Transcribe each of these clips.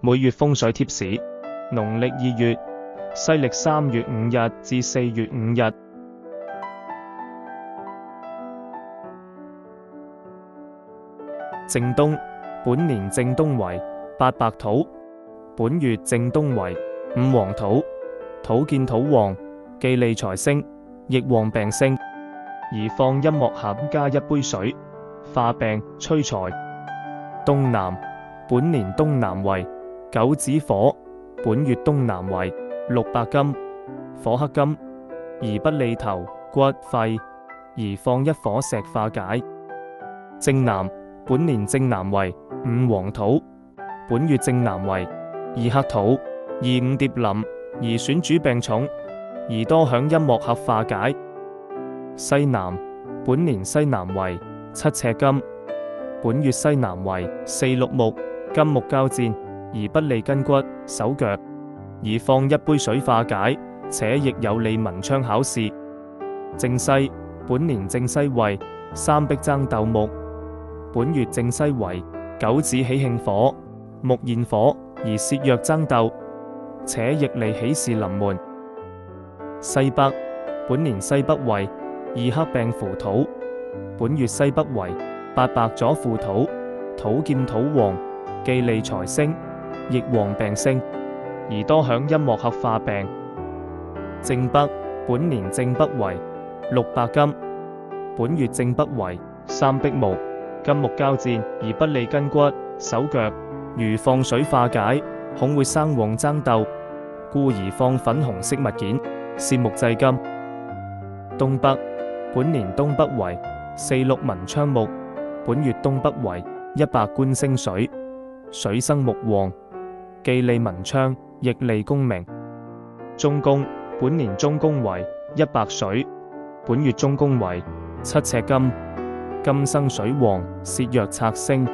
每月風水貼士：農曆2月，西曆3月5日至4月5日。正東，本年正東為8白土，本月正東為5黃土，土見土旺，忌利財星，亦旺病星。宜放音樂盒加1杯水，化病催財。東南，本年東南為9子火，本月東南為6白金，火克金，宜不利頭骨肺，宜放1顆石化解。正南，本年正南為5黃土，本月正南為2黑土，宜5蝶臨，宜選主病重，宜多響音樂盒化解。西南，本年西南為7赤金，本月西南為4綠木，金木交戰，宜不利筋骨手腳，宜放1杯水化解，且亦有利文昌考試。正西，本年正西為3壁爭鬥木，本月正西為9子喜慶火，木現火，宜泄藥爭鬥，且亦利喜事臨門。西北，本年西北為2黑病符土，本月西北為8白左輔土，土見土旺，忌利財星，亦旺病星，宜多響音樂盒化病。正北，本年正北為6白金，本月正北為3碧木，金木交戰，而不利筋骨手腳，如放水化解，恐會生旺爭鬥，故宜放粉紅色物件，攝木制金。東北，本年東北為4綠文昌木，本月東北為1白官星水，水生木旺，忌利文昌，亦利功名。中宮，本年中宮為1白水，本月中宮為7赤金，金生水旺，泄藥拆星，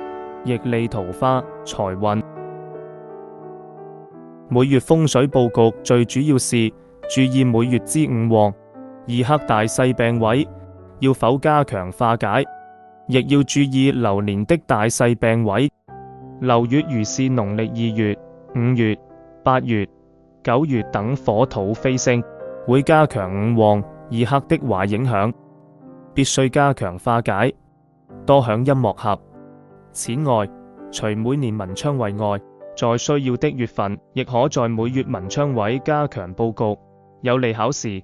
亦利桃花財運。每月風水佈局最主要是注意每月之5旺2黑大細病位，要否加強化解，亦要注意流年的大細病位。流月如是農曆2月、5月、8月、9月等火土飛星，會加強5旺2黑的壞影響，必須加強化解，多響音樂盒。此外，除每年文昌位外，在需要的月份，亦可在每月文昌位加強佈局，有利考試。